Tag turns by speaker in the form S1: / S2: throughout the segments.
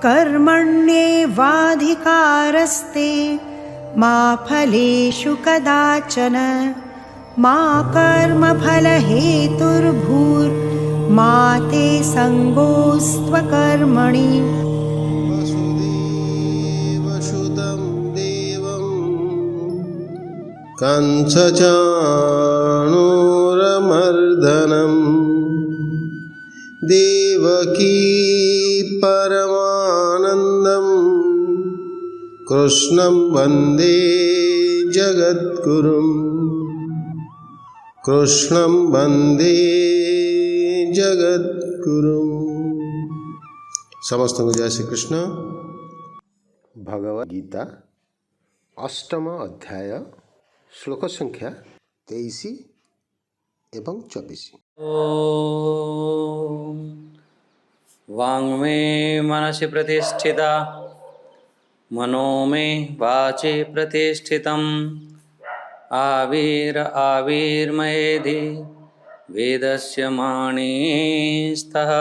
S1: कर्मण्येवाधिकारस्ते मा फलेषु कदाचन मा कर्मफलहेतुर्भूर्मा ते सङ्गोऽस्त्वकर्मणि।
S2: वसुदेवसुतं देवं कंसचाणूरमर्दनं देवकी परमानन्दं कृष्णं वन्दे जगद्गुरुं कृष्णं वन्दे जगद्गुरुं। समस्त को जय श्री कृष्ण। भगवद गीता अष्टम अध्याय श्लोक संख्या 23 एवं 24।
S3: ओम वाङ्मे मनसि प्रतिष्ठिता मनो मे वाचि प्रतिष्ठितम् आविर्मयेधि वेदस्य माणिस्तः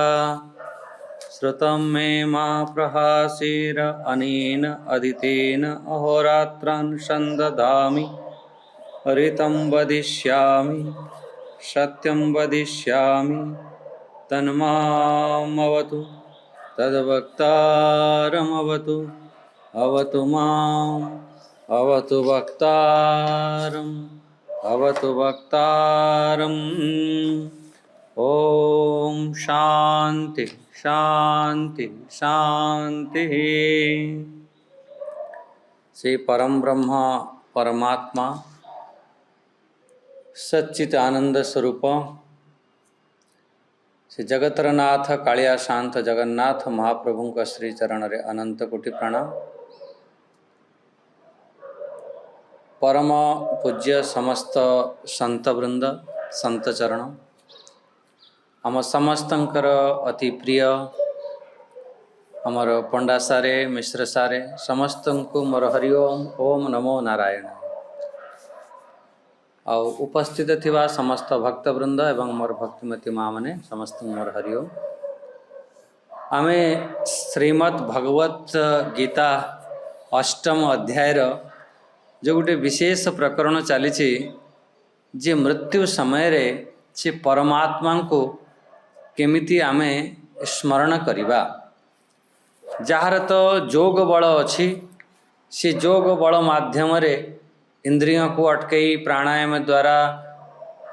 S3: श्रुतं मे मा प्रहासीर अनेन अदितेन अहोरात्रान् संदधामि ऋतं वदिष्यामि सत्यं वदिष्यामि तन्मामवतु तद्वक्तारमवतु अवतु माम् अवतु वक्तारम् अवतु वक्तारम्। ओम शांति शांति शांति। श्री परम ब्रह्म परमात्मा सच्चित आनंद स्वरूप श्री जगतरनाथ कालिया शांत जगन्नाथ महाप्रभु का श्री चरण रे अनंत कोटि प्रणाम। परम पूज्य समस्त संत वृंद संत चरण आम समस्तंकर अति प्रिय आमर पंडा सारे मिश्र सारे समस्त को मोर हरिओम ओम नमो नारायण। आउ उपस्थित थिबा समस्त भक्तवृंद एवं मोर भक्तिमती माँ मैंने समस्त मोर हरिओम। आमे श्रीमद् भगवत गीता अष्टम अध्याय जो गोटे विशेष प्रकरण चली जे मृत्यु समय रे से परमात्मा को केमिति आमे स्मरण करिबा। जार तो जोग बल अच्छी से जोग बल माध्यम रे इंद्रियों को अटकई प्राणायाम द्वारा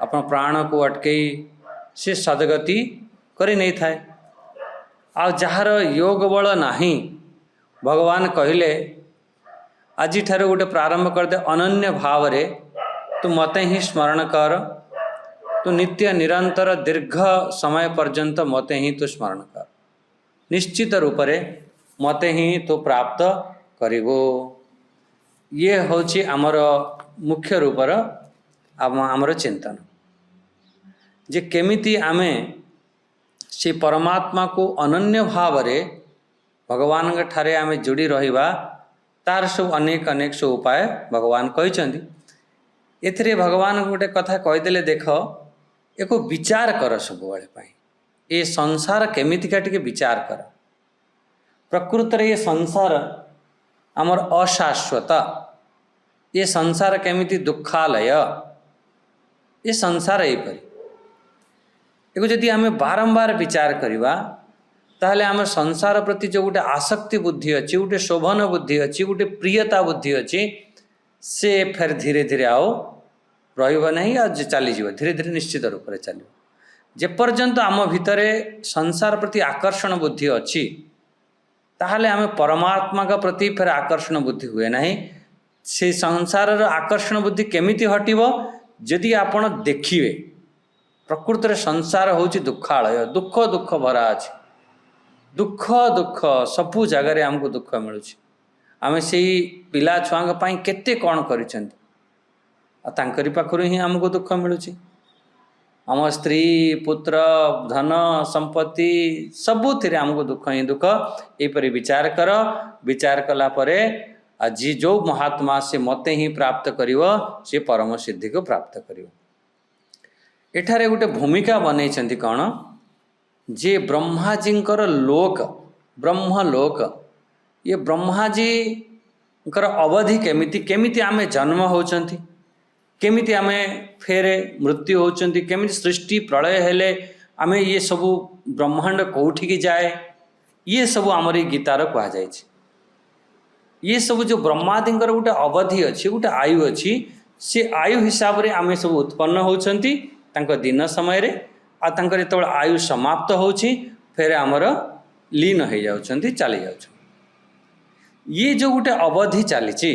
S3: अपन प्राण को अटकई से सदगति करी नहीं थाए। आ जार योग बल नाही भगवान कहले आज ठारे गोटे प्रारंभ करदे अनन्य भाव रे तू मते ही स्मरण कर तू नित्य निरंतर दीर्घ समय पर्यंत मते ही तू स्मरण कर निश्चित रूप रे मते ही तू प्राप्त करिवो। ये होची आमर मुख्य रूपर आमर चिंतन जे केमिति आमे से परमात्मा को अनन्य भाव रे भगवान के ठारे आमे जोड़ी रहिबा तार सब अनेक अनेक सब उपाय भगवान कहते। एथिरे भगवान गोटे कथा कहीदेले देख एको विचार कर सब बेले ये संसार केमितिका टिके विचार कर। प्रकृत रे ये संसार आमर अशाश्वत ये संसार केमिति दुखालय ये संसार यहीपरि एको जदि आमे बारंबार विचार करिबा ताहले आम संसार प्रति जो गोटे आसक्ति बुद्धि अच्छी गोटे शोभन बुद्धि अच्छी गोटे प्रियता बुद्धि अच्छी से फिर धीरे धीरे आओ रहिबा नहीं आ चली जीव धीरे धीरे निश्चित रूप से चलो जेपर्यंत आम भितरे संसार प्रति आकर्षण बुद्धि अच्छी ताहले आम परमात्मा का प्रति फिर आकर्षण बुद्धि हुए नहीं। से संसार आकर्षण बुद्धि केमिति हटिबो जदि आपण देखिए प्रकृत रे संसार होची दुखालय दुख दुख भरा अछि दुख दुख सबू जगार आमको दुख मिलूँ आम से पिला छुआ केते कौन करी पाखु ही आमको दुख मिलूँ आम स्त्री पुत्र धन संपत्ति सबुथ आमको दुख ही दुख यहीपरि विचार कला परे आज जो महात्मा से मते ही प्राप्त करिवो से परम सिद्धि को प्राप्त करिवो। एठारे गोटे भूमिका बनई कौन जे ब्रह्माजींकर लोक ब्रह्मलोक ये ब्रह्मा जी अवधि केमिति केमिति आमे जन्म होचंती केमिति आमे फेरे मृत्यु होचंती केमिति सृष्टि प्रलय हेले आमे ये सबू ब्रह्मांड कौठी की जाए ये सबू आमर गीतार कह जाए ये सब जो ब्रह्मादिंकर गोटे अवधि अच्छी गोटे आयु अच्छी से आयु हिसाब रे आमे सब उत्पन्न होचंती तांको दिन समय रे आ तांकर जो आयु समाप्त होची फेर आमर लीन हो जाउछंती चली जाउछ ये जो गोटे अवधि चली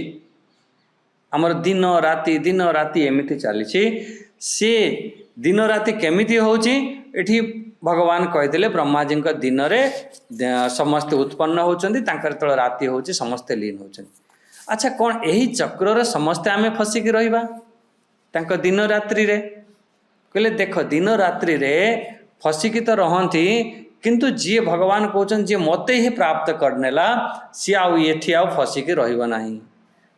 S3: आमर दिन राति एमिति चली से दिन राति केमिति होची एठी भगवान कहीदेले ब्रह्माजी दिन रे समस्ते उत्पन्न होचंती तांकर तळ राति होची समस्ते लीन होचंती अच्छा कौन यही चक्र रे समस्ते आमे फसिकी रहिबा तांको दिन रात्रि रे कहले देख दिन रात्रि रे फसिकी तो रहंती किंतु जी भगवान कहउछन जे मते ही प्राप्त करनेला सी आउ एठी आउ फसिकी रहिबा नाही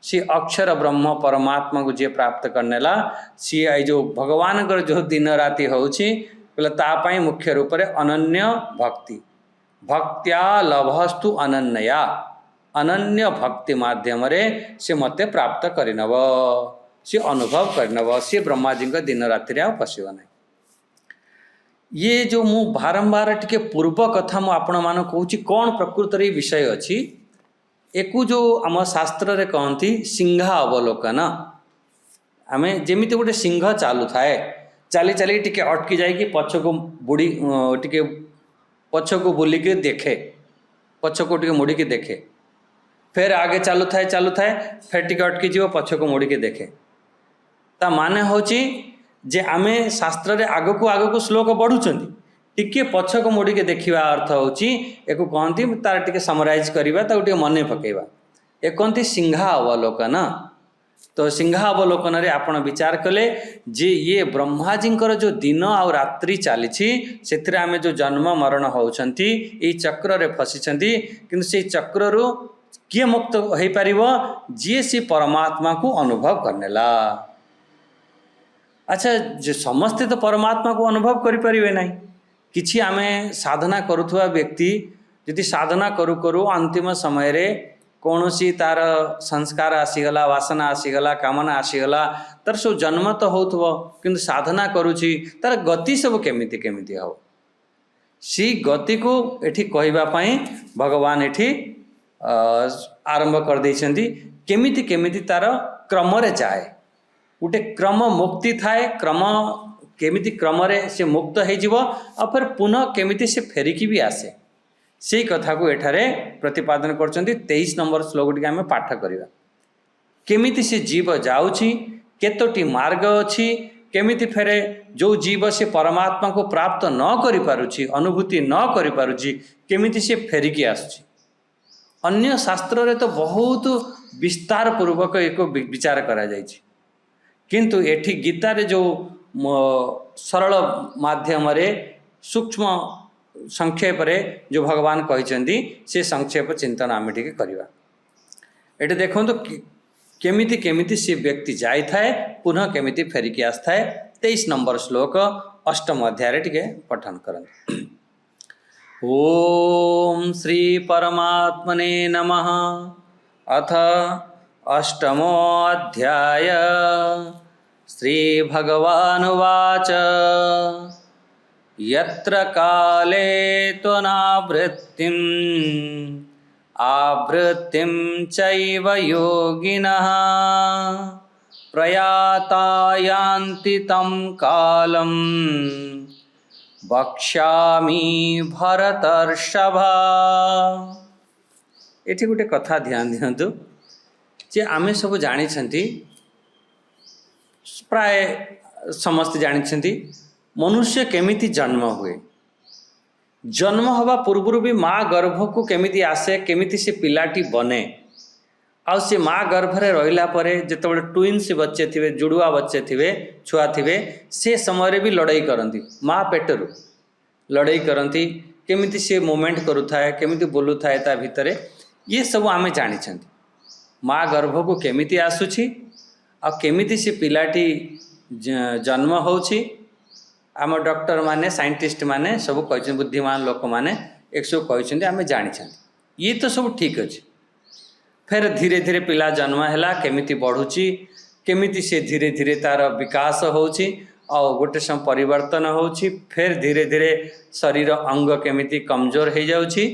S3: सी अक्षर ब्रह्म परमात्मा को जे प्राप्त करनेला सी आई जो भगवान कर जो दिन राति होची बोले तापाई मुख्य रूप से अनन्य भक्ति भक्त्या लभस्तु अनन्या अनन्य भक्ति माध्यम रे से मते प्राप्त करिनव से अनुभव करिनव से ब्रह्माजी दिन राति आ पशिव ना ये जो मु बारंबार टिके पूर्व कथा मु आपण मान कहूँ कौन प्रकृत रे विषय अच्छी एकु जो आम शास्त्र रे कहती सिंहा अवलोकन आमे जेमिति गोटे सिंह चालू थाए चली चली टिके अटकी जाएगी पछ को बुड़ी टिके पछ को बुलिके देखे पछ को टिके मुड़ी के देखे फिर आगे चालू थाए फिर टिके अटकी जीव पछ को मुड़ी के देखे ता माने होची जे आमे शास्त्र रे आगो को श्लोक बढ़ुचंती टिके पछ को मुड़ी के देखिवा अर्थ होची एको कहंती तार टिके समराइज करबा ता टिके मने पकेबा ए कहंती सिंहा अवलोकन तो सिंहावलोकन रे आपण विचार कले जे ये ब्रह्माजींकर जो दिन आ रात्रि चली से आमे जो जन्म मरण होउछंती ए चक्र रे फसिछंती किंतु से चक्र रो किए मुक्त हो पारिबो जे से परमात्मा को अनुभव करनेला अच्छा जे समस्ते तो परमात्मा को अनुभव करि परिबे नाही किछि आमे साधना करुथुवा व्यक्ति यदि साधना करू करू अंतिम समय रे कौनसी तार संस्कार आसीगला वासना आसीगला कामना आसीगला तार सब जन्म तो होथबो किंतु साधना करूची तार गति सब केमिति केमिति हो सी गति को एठी कहबा पई भगवान एठी आरंभ कर दैछंती केमिति केमिति तार क्रम रे जाए उटे क्रम मुक्ति थाए क्रम केमिति क्रम रे से मुक्त हे जिवो आ फिर पुनः केमिति से फेरिकी भी आसे से कथा को एठारे प्रतिपादन करछंती 23 नंबर श्लोक टी आमे पाठ करिवा केमिति से जीव जाउछि केतोटी मार्ग अछि केमिति फेरे जो जीव से परमात्मा को प्राप्त न करि पारुछि अनुभूति न करि पारुछि केमिति से फेरिकी आसुछि अन्य शास्त्र रे तो बहुत विस्तार पूर्वक एक विचार करा जाइछि किंतु एठी गीता रे जो सरल माध्यम रे सूक्ष्म संक्षेप रे जो भगवान कहते से संक्षेप चिंतन आम टे करवा ये देखो तो केमिति केमिति से व्यक्ति जाए थाए पुनः केमिति फेरिकी आसए 23 नंबर श्लोक अष्टम अध्याय टे पठन करते ओम श्री परमात्मने नमः अथ अष्टमो अध्याय श्री भगवानुवाच यत्र काले त्वनावृत्तिम् आवृत्तिं चैव योगिनः प्रयाता यान्ति तं कालं वक्ष्यामि भरतर्षभ। एठी गोटे कथा ध्यान दियंतु जे आमे सब जानिछंती प्राय समस्त जानिछंती मनुष्य केमिति जन्म हुए जन्म हवा पूर्व भी माँ गर्भ को केमिति आसे केमिति से पिलाटी बने आ से माँ गर्भ रे रहिला परे जेतेबेले ट्विन्स बच्चे थिवे जुड़ुआ बच्चे थिवे छुआ थिवे से समय भी लड़ाई करती माँ पेटरू लड़ाई करती केमिति से मूवमेंट करुथाए केमिति बोलुथाए ता भितरे ये सब आमे जानिछंती माँ गर्भ को केमिति आसुछि आ केमिति से पिलाटी जन्म होछि आम डॉक्टर माने साइंटिस्ट माने सब कहते बुद्धिमान लोक माने एक कहते आम जानी ये तो सब ठीक अच्छे फिर धीरे धीरे पिला जन्म है केमिति बढ़ुची केमिति से धीरे धीरे तार विकास होची और गोटे समय परिवर्तन होची फिर धीरे धीरे शरीर अंग केमिति कमजोर हो जाउची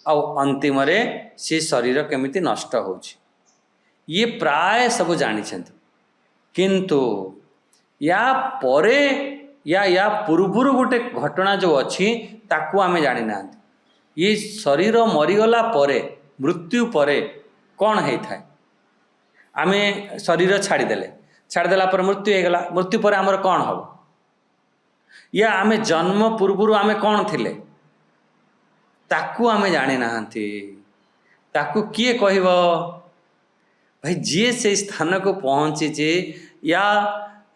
S3: और अंतिम रे से शरीर केमिति नष्ट होची ये प्राय सब जानी किंतु या परे या पूर्वर गोटे घटना जो अच्छी ताकू आमे जानी ना ये शरीर मरीगला परे मृत्यु परे कौन होता है आमे शरीर छाड़देला पर मृत्यु होगला मृत्यु पर आमर कौन हम या आमे जन्म पूर्वर आमे कौन थिले ताकू आमे जानी ना ताकू किए कहब भाई जी से स्थान को पहुँची या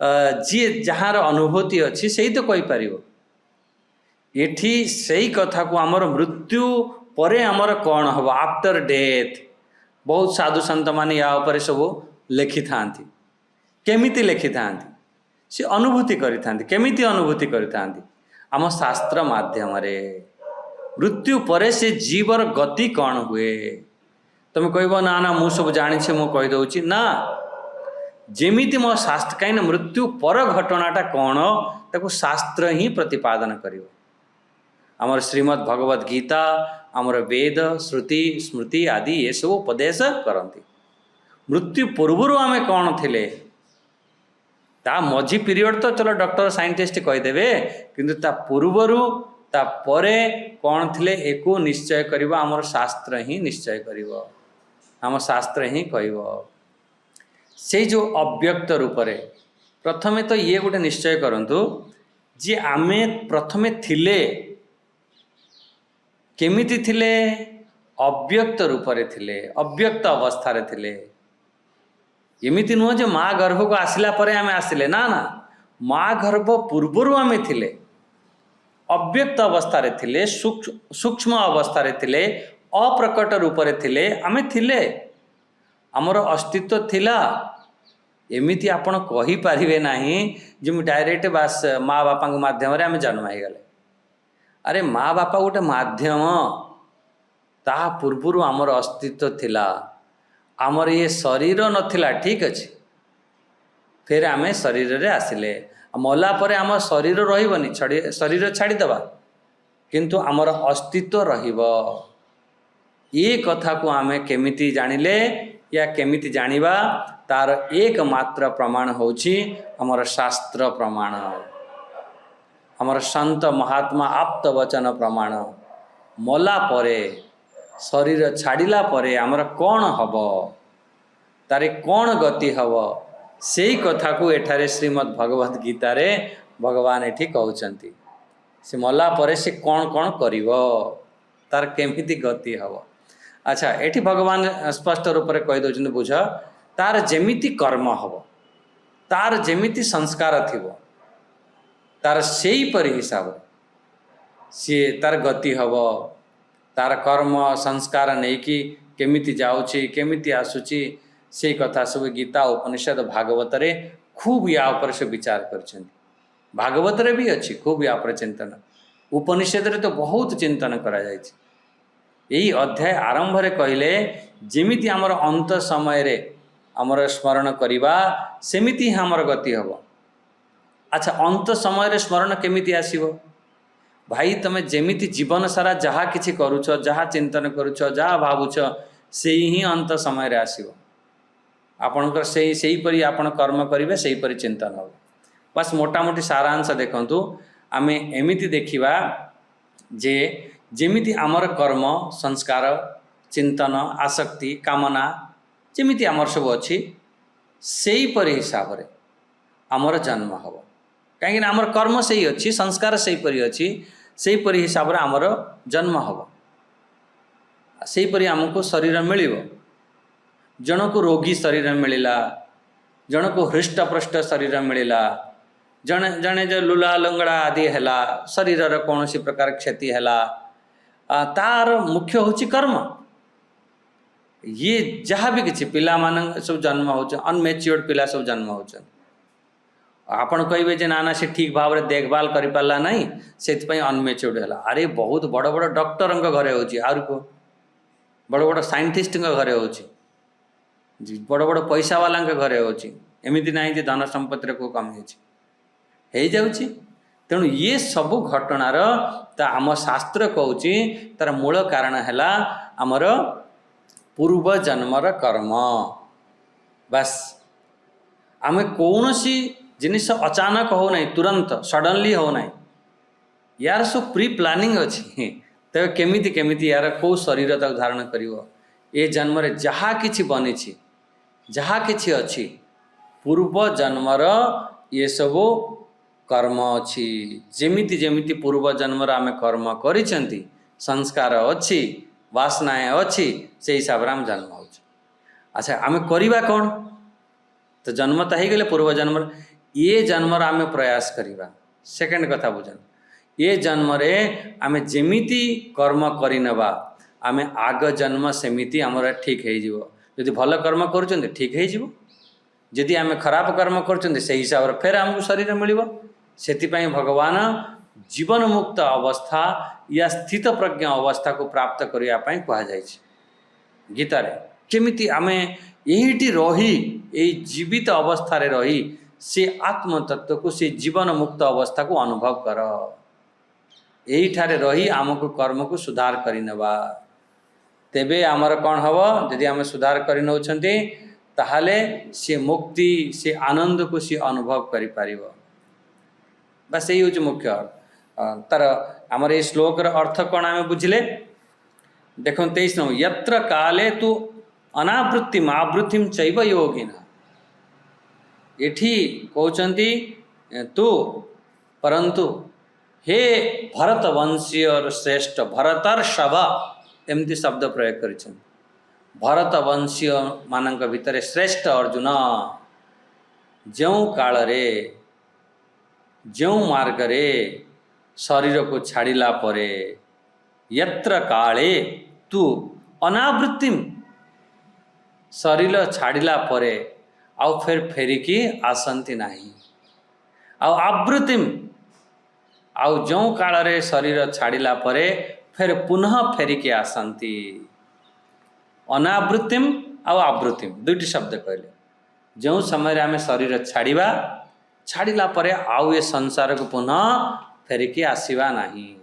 S3: जी जार अनुभूति अच्छी से ही तो कहीपर एठी सही कथा को आमर मृत्यु परे आमर कौन हम आफ्टर डेथ बहुत साधु संत माने या उपरे सब लिखि था केमिति लिखि था से अनुभूति करि केमिति अनुभूति करि आम शास्त्र माध्यम रे मृत्यु परे से जीवर गति कौन हुए तुम कह ना ना मु सब जानी मु कहीदे ना जेमिति मो शास्त्र कहीं मृत्यु पर घटनाटा कौन ताको शास्त्र ही प्रतिपादन करिवो आमर श्रीमद् भगवद गीता आमर वेद श्रुति स्मृति आदि ये सब उपदेश करती मृत्यु पूर्वर आमे कौन थिले ता मझी पीरियड तो चलो डॉक्टर साइंटिस्ट कहीदेवे किंतु ता पूर्वर ता परे कौन थिले एको निश्चय करिवो आमर शास्त्र ही निश्चय करिवो आम शास्त्र ही कहब से जो अव्यक्त रूप रे प्रथमे तो ये गोटे निश्चय करंतु जे आमे प्रथमे थिले केमिति थिले अव्यक्त रूप रे थिले अव्यक्त अवस्था रे थिले एमिति नुह जे माँ गर्भ को आसिला परे आमे आसिले ना ना माँ गर्भ पूर्वरु आमे थिले अव्यक्त अवस्था रे थिले सूक्ष्म अवस्था रे थिले अप्रकट रूप रे थिले आमे थिले आमर अस्तित्व थिला एमिति आपण कहि पारिबे नाही जे मु डायरेक्ट बास माँ बापा माध्यम रे आमे जन्म हो गले अरे माँ बापा गोटे माध्यम ता पूर्वर आमर अस्तित्व थिला आमर ये शरीर नथिला ठीक अच्छे फिर आमे शरीर रे आसिले मला परे आम शरीर रहिबनी शरीर छाड़ीदबा किंतु आमर अस्तित्व रहिबो ये कथा को आमे केमिति जानिले या केमिति जानिबा तार एकमात्र प्रमाण होछि आमर शास्त्र प्रमाण आमर संत महात्मा आप्त वचन प्रमाण मला परे शरीर छाड़िला परे आमर कौन हब तारे कौन गति हब से कथा को एठारे श्रीमद् भगवद गीता रे भगवान एठी कहउचंती से मला परे से कौन कौन करिवो तार केमिति गति हब अच्छा एठी भगवान स्पष्ट रूप से कहि दउचंती बुझ तार जेमिति कर्म हब तार जेमिति संस्कार थिबो तार सेई परि हिसाब सी तार गति हब तार कर्म संस्कार नहीं कि केमिति जाउची केमिति आसुची से कथा सब गीता उपनिषद भागवत रे खूब या ऊपर से विचार करछंती भागवत रे भी अच्छी खूब या पर चिंतन उपनिषद रे तो बहुत चिंतन करा जायछि यही अध्याय आरंभ रे कहले जेमिति हमर अंत समय रे हमर स्मरण करिबा सेमिति हमर गति हब अच्छा अंत समय रे स्मरण केमिति आसीबो भाई तमे जेमिति जीवन सारा जहाँ किछि करूछ जहाँ चिंतन करूछ जहाँ भावुछ से ही अंत समय रे आसीबो आपणकर से परी आपण कर्म करिवे से परी चिंतन हो बस मोटा मोटी सारांश देखंतु आमे एमिति देखिबा जे जेमिति आमर कर्म संस्कार चिंतन आसक्ति कामना जेमिति आमर सब अच्छी से परी हिसाब रे आमर जन्म हब कहीं आमर कर्म से ही अच्छी संस्कार से परी अच्छी से परी हिसाब रे आमर जन्म हब से परी आमको शरीर मिलिबो जन को रोगी शरीर मिलला जन को हृष्टपृष्ट शरीर मिलला जने जने जो लुला लंगड़ा आदि हैला शरीर रे कौन सी प्रकार क्षति हैला तार मुख्य होची कर्म ये जहाँ भी किसी पिला मान सब जन्म हो अनमेच्योर्ड पिला सब जन्म हो आपण कहे जे ना ना से ठीक भाव में देखभाल कर पारा ना से अनमेच्योर्ड है। अरे बहुत बड़ बड़ डॉक्टर घरे हो बड़ बड़ साइंटिस्ट घरे हो बड़ बड़ पैसा वाला घरे होमती ना धन संपत्ति को कमी हो जाऊँगी। तेणु ये सब घटनार आम शास्त्र कहूँ तार मूल कारण है आमर पूर्व जन्मर कर्म। बस आम कौन सी जिनिस अचानक हो ना तुरंत सडनली हो ना यार सब प्री प्लानिंग अच्छी तेज केमिति केमिति यार कौ शरीर तक धारण कर ये जन्म जहाँ कि बनी जहाँ कि अच्छी पूर्व जन्मर ये सब कर्म अच्छी जेमिति जेमिति पूर्व जन्मर आम कर्म करिसेंती संस्कार अच्छी वासनाएं अच्छी से हिसाब से आम जन्म हो। अच्छा आम करवा कौन तो जन्म तो हो गले पूर्व जन्म ये जन्मर आम प्रयास करवा। सेकेंड कथा बुझन ये जन्म रे आम जेमिति कर्म करनेबा आम आग जन्म सेमिति आमर ठीक हो भल कर्म कर ठीक हो जदि आम खराब कर्म कर हिसाब से फिर आमको शरीर मिल से भगवान जीवन मुक्त अवस्था या स्थित प्रज्ञ अवस्था को प्राप्त करने कहुई गीतार केमिति आम यही रही यही जीवित अवस्था रही से आत्म तत्व को से जीवन मुक्त अवस्था को अनुभव कर यही ठारे रही आमको कर्म को सुधार करनेबा तेबे आमर कौन हम जदि आम सुधार कर नौछंती ताहले से मुक्ति से आनंद को सी अनुभव करि पारिबो। बस यही हूँ मुख्य तार आमर ये श्लोक अर्थ कौन आम बुझले देख 23 नंबर यत्र काले तु अनावृत्ति आवृत्ति चैव योगिना एठी कहते तु परंतु हे भरत वंशीय श्रेष्ठ भरतर सभा एमती शब्द प्रयोग कर भरत वंशीय मानक भितर श्रेष्ठ अर्जुन जो काल रे जो मार्ग रे शरीर को छाड़िला परे यत्र काले तू अनावृत्ति शरीर छाड़िला परे आउ फिर फेरिकी आसंती नहीं आउ आवृत्तिम आउ जो काल रे शरीर छाड़िला परे फिर पुनः फेरिकी आसंती अनावृत्तिम आउ आवृत्तिम दुईटी शब्द कहले जो समय आम शरीर छाड़िबा छाड़िला परे आउ ये संसार को पुनः फेरिकी आसीबा नहीं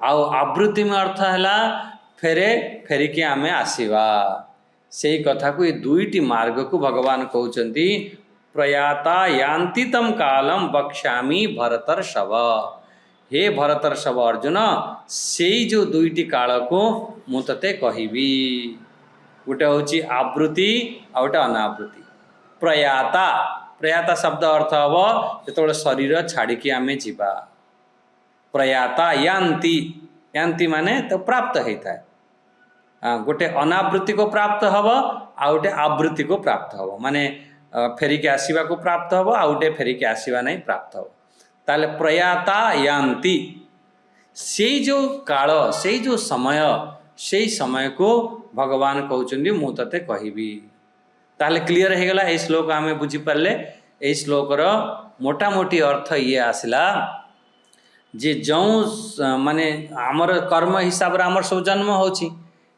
S3: आउ आवृत्ति में अर्थ है फेरे फेरिकी आमे आसीबा से कथा को ये दुईटी मार्ग को भगवान कहते प्रयाता यान्ति तम कालम बक्ष्यामि भरतर शव हे भरतर शव अर्जुन से जो दुईटी काल को मु तते कहबी गोटे हूँ आवृत्ति आ गोटे अनावृत्ति। प्रयाता प्रयाता शब्द अर्थ हम जो शरीर छाड़िकी आमे जीवा प्रयाता यान्ति यान्ति माने तो प्राप्त होता है गोटे अनावृत्ति को प्राप्त हम आ गोटे आवृत्ति को प्राप्त हम माने फेरिकी आसवा को प्राप्त हम आ गोटे फेरिकी आसवा नहीं प्राप्त हम ताले प्रयाता यान्ति से जो काल से जो समय को भगवान कहते मु तते कहबी ताले क्लीयर हो गला। ये श्लोक आम बुझीपारे ये श्लोकर मोटामोटी अर्थ ये आसला जे जो माने आमर कर्म हिसाब से आमर सब जन्म होची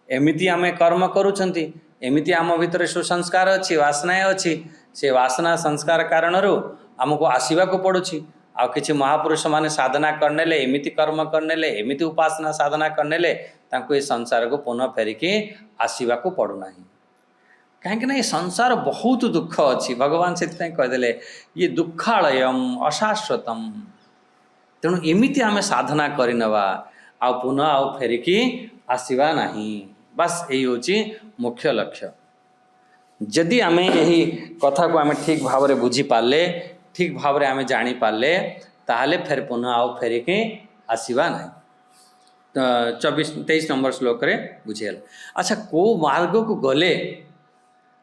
S3: एमिति आमे कर्म करूछंती एमिति आम भितर सुसंस्कार अच्छी वासनाएं अच्छी से वासना संस्कार कारण आमको आसवा को पड़ुछि आ किछि महापुरुष माने साधना करने एमिति कर्म करने एमिति उपासना साधना करने तांको ये संसार को पुनः फेरिकी आसवा को पड़ुना कहीं ये संसार बहुत दुख अच्छी भगवान से कहीदेले ये दुखालयम अशाश्वतम तेणु एमिति आमे साधना करनेबा आ पुनः आउ फेरिकी आसवा नहीं। बस यही हूँ मुख्य लक्ष्य। जदि आमे यही कथा को आमे ठीक भाव में बुझी पारले ठीक भाव में आमे जानी पारले ताहले फिर पुनः आउ फेरिकी आसवा नहीं। 23 नंबर श्लोक रे बुझेल। अच्छा को मार्ग को गले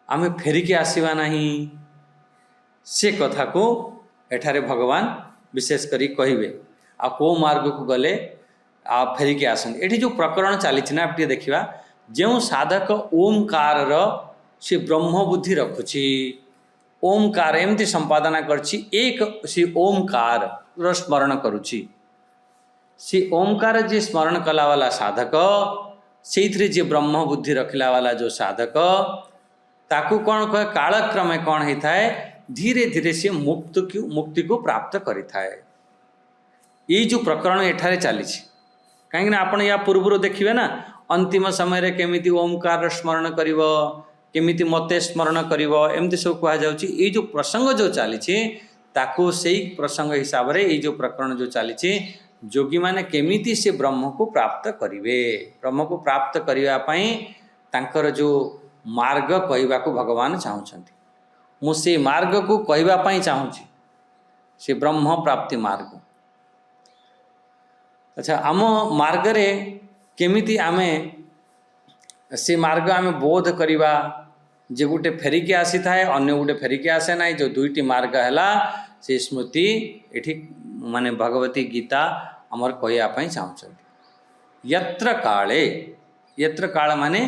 S3: आमे फेरिकी आसवा नहीं से कथा को एठारे भगवान विशेष करी कहिबे आ को मार्ग को गले आ फेरिकी आसन एठी जो प्रकरण चली ना आप देखा जो साधक ओमकार से ब्रह्म बुद्धि रखुछि ओमकार एमती संपादना करछि एक सी ओमकार रो स्मरण करुछि सी ओमकार जे स्मरण कला वाला साधक से जे ब्रह्म बुद्धि रखला वाला जो साधक ताकू कौन कहे कालक्रमे कौन होता है धीरे धीरे से मुक्ति को प्राप्त करिथाए। ये जो प्रकरण एठारे चली कहीं आपण या पूर्व देखिए ना अंतिम समय केमिति ओमकार स्मरण करिवो केमिति मते स्मरण करिवो एमती सब कहा जाउची। ये जो प्रसंग जो चली ताकू से प्रसंग हिसाब रे ये जो प्रकरण जो चली जोगी माने केमिति से ब्रह्म को प्राप्त करिवे ब्रह्म को प्राप्त करिवा पई तांकर जो मार्ग कहवा को भगवान चाहूँगी मु से मार्ग को कहवा पई चाहूँगी से ब्रह्म प्राप्ति मार्ग। अच्छा आम मार्ग रे केमिति आमे से मार्ग आमे बोध करिवा जे गोटे फेरिकी आसी थाए अन्य गोटे फेरिकी आसे ना जो दुईटी मार्ग है से स्मृति एठी माने भगवती गीता आमर कहवाई चाहूँगी। यत्र काल माने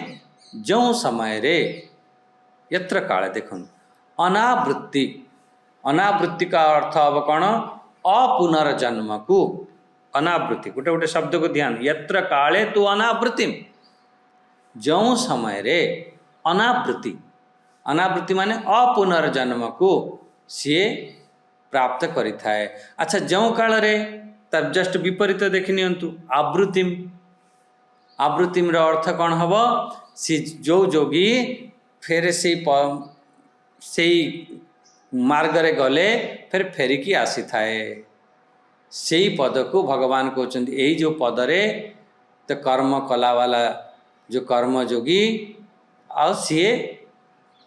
S3: जो समय रे यत्र काल देखो अनावृत्ति अनावृत्ति का अर्थ अब कौन अपुनर्जन्म को अनावृत्ति गोटे गोटे शब्द को ध्यान यत्र काले तू अनावृत्ति जो समय रे अनावृत्ति अनावृत्ति माने अपुनर्जन्म को सी प्राप्त करिथाए। अच्छा जो काल रे तब जस्ट विपरीत देखि नियंतु आवृत्तिम आवृत्तिम रो अर्थ कौन हम सी जो जोगी फेर से मार्ग रे गले फिर फेरिकी आसी थाए से पद को भगवान कहते यही जो पद रे तो कर्म कला वाला जो कर्म जोगी आ सी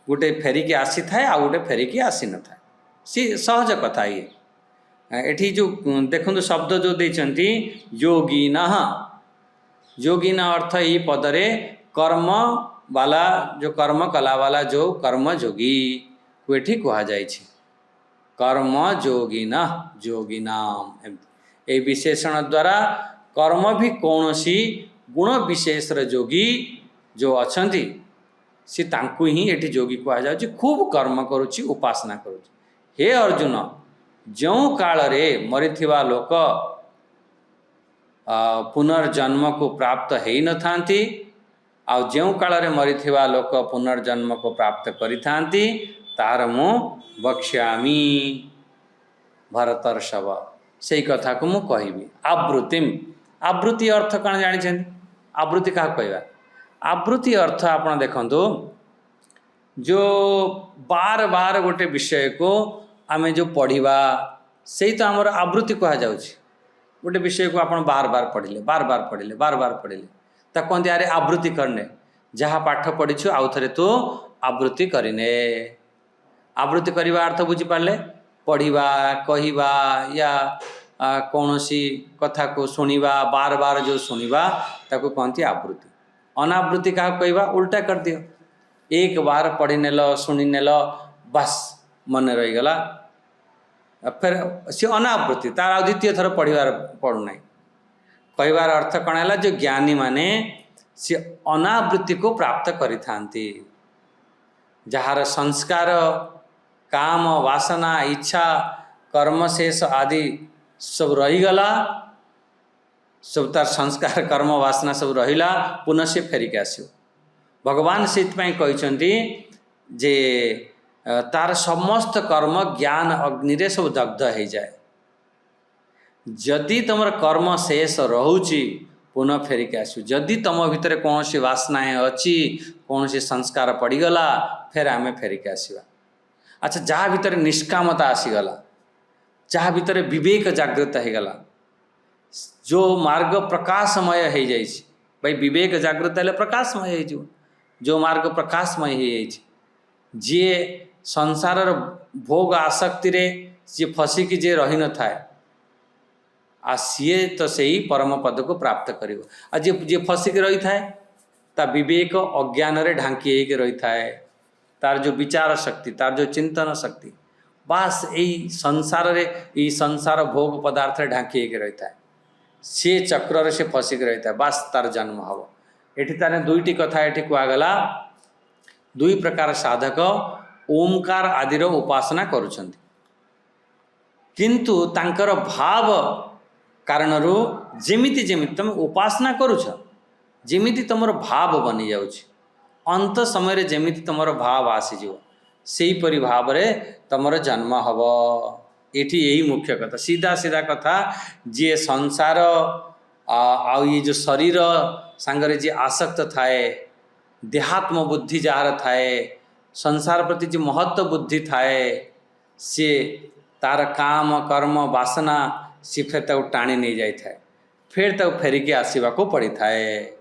S3: गोटे फेरिकी आसी थाए आ गोटे फेरिकी आसी न थाए सी सहज कथा ये एठी जो देखो शब्द जो देचंती योगिन अर्थ ये पदरे कर्म वाला जो कर्म कला वाला जो कर्म जोगी को एठी कहा जाय छी कर्म योगिनाम ए विशेषण द्वारा कर्म भी कौनसी गुण विशेष जोगी जो अछंती सी तांकु ही एठी जोगी कहा जाय छी खूब कर्म करुची उपासना करुची। हे अर्जुन जो काल रे मरिथिवा लोक पुनर्जन्म को प्राप्त है न थांती आ जो काल रे मरिथिवा लोक पुनर्जन्म को प्राप्त करिथांती तार मु बक्ष्यामी भरतर्षभ से कथा को मु कहबी। आवृत्ति अर्थ कौन जानी आवृत्ति क्या कहवा आवृत्ति अर्थ आप देखो जो बार बार गोटे विषय को आमे जो पढ़िबा से तो आमर आवृत्ति कहा जाउछि गोटे विषय को आप बार बार पढ़िले ता कहते अरे आवृत्ति करने जहाँ पाठ पढ़ीछु आउ थे तो आवृत्ति करने आवृत्ति करने अर्थ बुझिपारे पढ़िबा कहिबा या कौनसी कथा को सुनिबा बार बार जो सुनिबा ताको कहती आवृत्ति। अनावृत्ति क्या कहवा उल्टा कर दियो एक बार पढ़ी नेल शुणी नेल बस मन रहीगला फिर सी अनावृत्ति तार द्वितीय थर पढ़ुना कहबार अर्थ कौन है जो ज्ञानी माने सी अनावृत्ति को प्राप्त करिथांती जहार संस्कार काम वासना इच्छा कर्म शेष आदि सब रहीगला सब तार संस्कार कर्म वासना सब रहिला पुनः से फेरिक आसो भगवान से कहते जे तार समस्त कर्म ज्ञान अग्नि रे सब दग्ध हो जाए जदि तुम कर्म शेष रोची पुनः फेरिक आसु जदि तुम भितर कौन सी वासनाएं अच्छी कौन सी संस्कार पड़गला फिर आम फेरिक आसवा। अच्छा जहाँ भितर निष्कामता आसीगला जहाँ भितर विवेक जागृत होगला जो मार्ग प्रकाशमय हो जाए भाई विवेक जागृत है प्रकाशमय हो जो मार्ग प्रकाशमय हो जी संसार भोग आसक्ति रे जी फसिकी जे रही न थाए आ सीए तो से ही परम पद को प्राप्त करिवो आ जे फसिकी रही थाए ता विवेक अज्ञान रे ढांकी होके रही थाए तार जो विचार शक्ति तार जो चिंतन शक्ति बास यही संसार रे यही संसार भोग पदार्थ रे ढांकी होके रही थाए सी चक्र रे से फसिकी रही थाए बास तार जन्म हम एठी ताने दुईटी कथा एठी कहगला दुई प्रकार साधक ओमकार आदिर उपासना करुछन्ति किंतु तांकर भाव कारणरू जेमिति जेमिति तुम उपासना करुछ जेमिति तुमर भाव बनी जाउछि अंत समय जेमिति तुमर भाव आसीजिव सेही परि भाव रे तुमर जन्म हब। एठी यही मुख्य कथा सीधा सीधा कथा जे संसार आ ये जो शरीर सांगरे जे आसक्त थाए देहात्म बुद्धि जार थाए संसार प्रति जो महत्व बुद्धि थाए सी तार काम कर्म वासना सी फिर तक टाणी नहीं जाए थाए फिर तक फेरिकी आसवा को पड़ी थाए।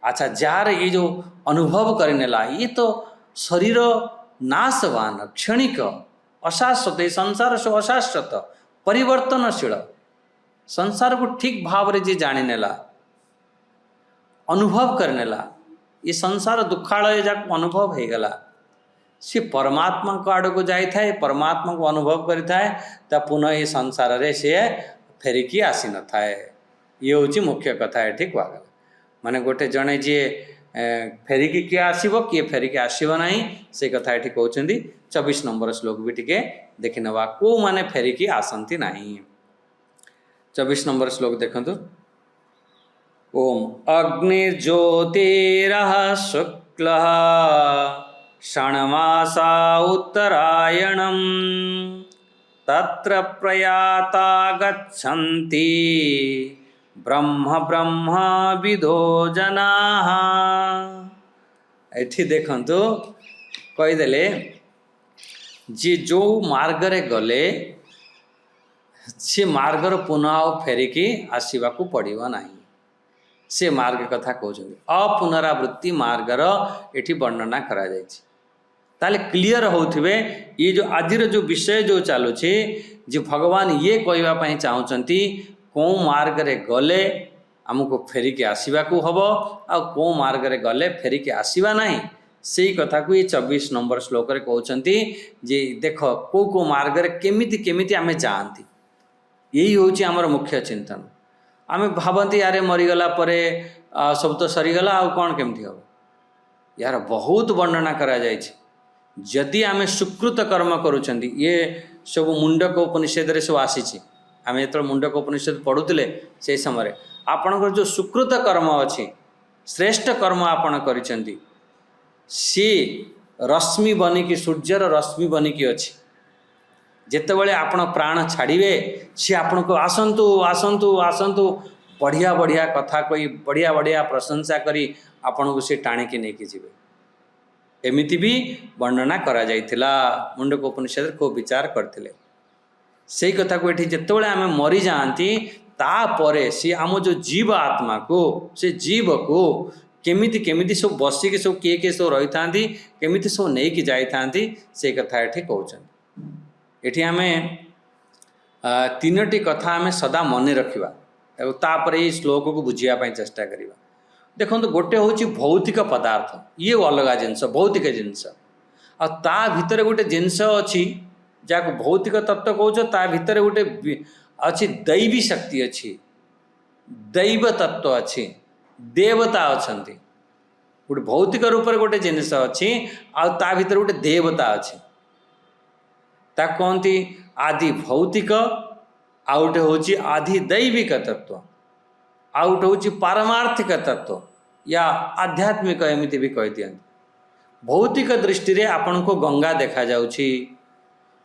S3: अच्छा जार ये जो अनुभव करनेला ये तो शरीर नाशवान क्षणिक अशाश्वत ये संसार से अशाश्वत परिवर्तनशील संसार को ठीक भाव रे जे जानी नेला अनुभव करनेला ये संसार दुखालय जाक अनुभव हो गला सी परमात्मा को आड़ को जाई थाए परमात्मा को अनुभव करि थाए ता पुनः ये संसार रे से फेरिकी आसी न थाए। ये होची मुख्य कथा है ठीक बागला माने गोटे जने जे फेरिकी किए आसीबो किए फेरिकी आसीबो नाही से कथा एठी कहउछन्ती 24 नंबर श्लोक भी टिके देखि नवा को माने फेरिकी आसंती नाही। 24 नंबर श्लोक देखंतु ओम अग्निर्ज्योतिरः शुक्लः षण्मासा उत्तरायणं तत्र प्रयाता गच्छन्ति ब्रह्म ब्रह्म विदो जनाः। एठी देखंतु कहीदेले जे जो मार्ग रे गले से मार्गर पुनः फेरिकी आसवाक पड़ो ना से मार्ग कथा कहते अपुनरावृत्ति मार्गर एठी वर्णना करा जायछि ताले क्लियर होथिबे ये जो आजिर जो विषय जो चलुछि जे भगवान ये कहवा पई चाहउचंती को मार्ग रे गले आमको फेरिकी आसवाक हम आ को मार्ग रे गले फेरिकी आसवा नाही से कथा को ये 24 नंबर श्लोक रे कहउचंती जे देख को मार्ग रे केमिति केमिति आमे जानती यही होची आमर मुख्य चिंतन आमे भावती यारे मरीगला परे सब तो सरीगला आ कौन केमती हम यार बहुत वर्णना करा जायछि जदि आमे सुकृत कर्म करुचंदी ये सब मुंडक उपनिषद रे सब आसीछि आमे तो मुंडक उपनिषद पढ़ुतिले से समय आपनकर जो सुकृत कर्म अछि श्रेष्ठ कर्म आपण करिसंती सी रश्मि बनिकी सूर्यर रश्मि बनिकी अछि जेतेबेले आपण प्राण छाड़िबे सी आपण को आसंतु आसंतु आसंतु बढ़िया बढ़िया कथा कोई बढ़िया बढ़िया प्रशंसा करी आपण को सी टाणिकी नेकी जिबे एमिति भी वर्णना करा जाइथिला मुंडक उपनिषद को विचार करथिले सेही कथा को एठी जेतेबेले आमे मरी जांती तापरे सी आम जो जीव आत्मा को से जीव को केमिति केमिति सब बसिक सब किए सब रही था केमिति सब नहीं कि जाई थांती से कथा एठी कहउछन एठी आमे तीनोटी कथा आमे सदा मन रखिबा एवं तापर ये श्लोक को बुझिया पई चेष्टा करिबा। देखो गोटे होची भौतिक पदार्थ ये अलग जिनस भौतिक जिनस आ ता भितर गोटे जिनस अछि जाको भौतिक तत्व कहउछ ता भितर गोटे अछि दैवी शक्ति अछि दैव तत्व अछि देवता अछंती गोटे भौतिक रूप रे गोटे जिनस अछि आ ता भितर गोटे देवता अछि ता कहती आदि भौतिक आउटे होची आदि दैविक तत्व आउट होची पारमार्थिक तत्व या आध्यात्मिक एमिति भी कह दियंत। भौतिक दृष्टि रे आपण को गंगा देखा जाउची